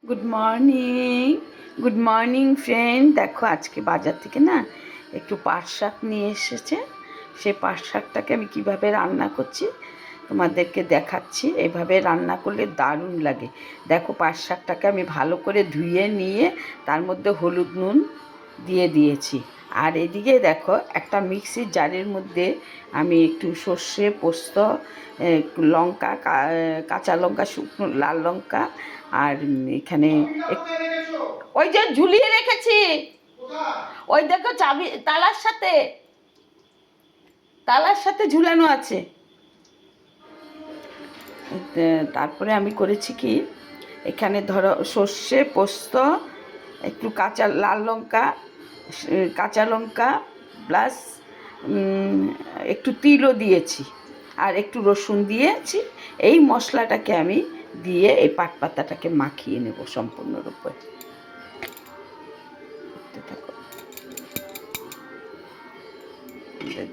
Good morning good morning friend. দেখো আজকে বাজার থেকে না একটু পাট শাক নিয়ে এসেছে। সেই পাট শাকটাকে আমি কীভাবে রান্না করছি তোমাদেরকে দেখাচ্ছি। এইভাবে রান্না করলে দারুণ লাগে। দেখো পাট শাকটাকে আমি ভালো করে ধুয়ে নিয়ে তার মধ্যে হলুদ নুন দিয়ে দিয়েছি। আর এদিকে দেখো একটা মিক্সির জারের মধ্যে আমি একটু সর্ষে পোস্ত লঙ্কা কাঁচা লঙ্কা শুকনো লাল লঙ্কা আর এখানে ওই যে ঝুলিয়ে রেখেছি, ওই দেখো চাবি তালার সাথে ঝুলানো আছে। তারপরে আমি করেছি কি, এখানে ধরো সর্ষে পোস্ত একটু কাঁচা লঙ্কা প্লাস একটু তিলও দিয়েছি আর একটু রসুন দিয়েছি। এই মশলাটাকে আমি দিয়ে এই পাট পাতাটাকে মাখিয়ে নেব সম্পূর্ণরূপে।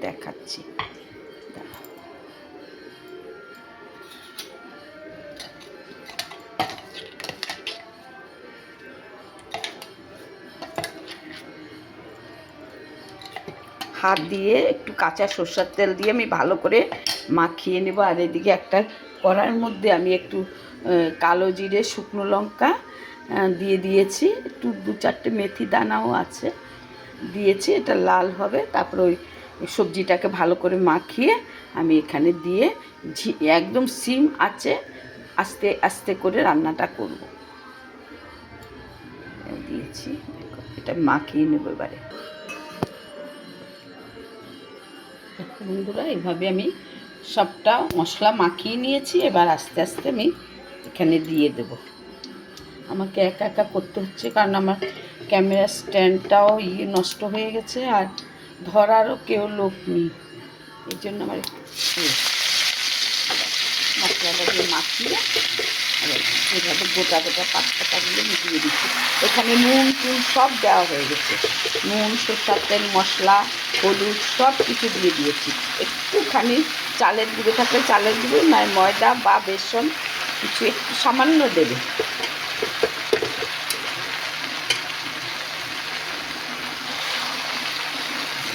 দেখাচ্ছি, হাত দিয়ে একটু কাঁচা সরষের তেল দিয়ে আমি ভালো করে মাখিয়ে নেব। আর এদিকে একটা কড়াইয়ের মধ্যে আমি একটু কালো জিরে শুকনো লঙ্কা দিয়ে দিয়েছি, একটু 2-4টে মেথি দানাও আছে দিয়েছি, এটা লাল হবে। তারপরে ওই সবজিটাকে ভালো করে মাখিয়ে আমি এখানে দিয়ে একদম সিম আছে আস্তে আস্তে করে রান্নাটা করব। দিয়েছি, এটা মাখিয়ে নেব এবারে। বন্ধুরা এইভাবে আমি সবটা মশলা মাখিয়ে নিয়েছি। এবার আস্তে আস্তে আমি এখানে দিয়ে দেব। আমাকে একা একা করতে হচ্ছে কারণ আমার ক্যামেরা স্ট্যান্ডটাও নষ্ট হয়ে গেছে আর ধরারও কেউ লোক নেই। এই জন্য আমার মশলাটা দিয়ে মাখিয়ে এভাবে গোটা গোটা পাতাগুলো মিশিয়ে দিচ্ছি। এখানে নুন টুন সব দেওয়া হয়ে গেছে, নুন সরষের তেল মশলা হলুদ সব কিছু দিয়ে দিয়েছি। একটুখানি চালের গুঁড়ো থাকলে চালের গুঁড়ো, নয় ময়দা বা বেসন কিছু একটু সামান্য দেবে।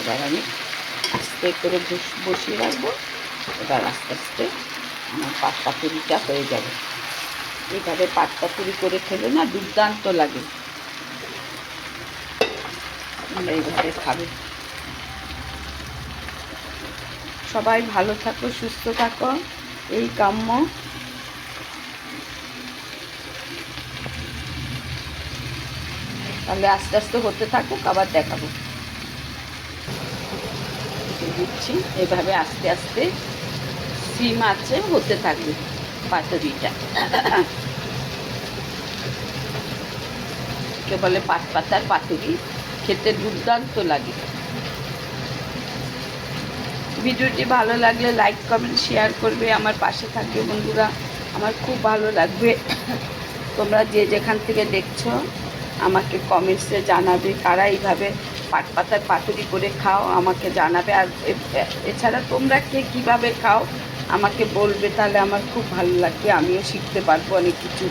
এবার আমি আস্তে করে বসিয়ে রাখবো। এবার আস্তে আস্তে আমার পাট পাতুরিটা হয়ে যাবে। এইভাবে পাট পাতুরি করে খেলে না দুর্দান্ত লাগে, আমরা এইভাবে খাবে। সবাই ভালো থাকো, সুস্থ থাকো, এই কাম্য। তাহলে আস্তে আস্তে হতে থাকুক, আবার দেখাবো। দিচ্ছি এভাবে আস্তে আস্তে সিম আছে হতে থাকবে পাতুরিটা। কে বলে পাট পাতার পাতুরি, খেতে দুর্দান্ত লাগে। ভিডিওটি ভালো লাগলে লাইক কমেন্ট শেয়ার করবে, আমার পাশে থাকবে বন্ধুরা, আমার খুব ভালো লাগবে। তোমরা যে যেখান থেকে দেখছো আমাকে কমেন্টসে জানাবে কারা এইভাবে পাট পাতার পাতুরি করে খাও, আমাকে জানাবে। আর এছাড়া তোমরা কে কীভাবে খাও আমাকে বলবে, তাহলে আমার খুব ভালো লাগবে, আমিও শিখতে পারবো অনেক কিছু।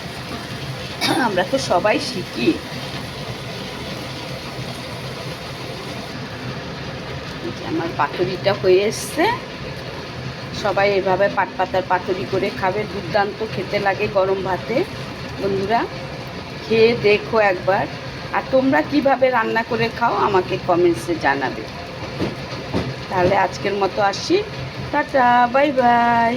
আমরা তো সবাই শিখি। আমার পাতুরিটা হয়ে এসছে। সবাই এভাবে পাট পাতার পাতুরি করে খাবে, দুর্দান্ত খেতে লাগে গরম ভাতে। বন্ধুরা খেয়ে দেখো একবার। আর তোমরা কিভাবে রান্না করে খাও আমাকে কমেন্টসে জানাবে। তাহলে আজকের মতো আসি, টাটা, বাই বাই।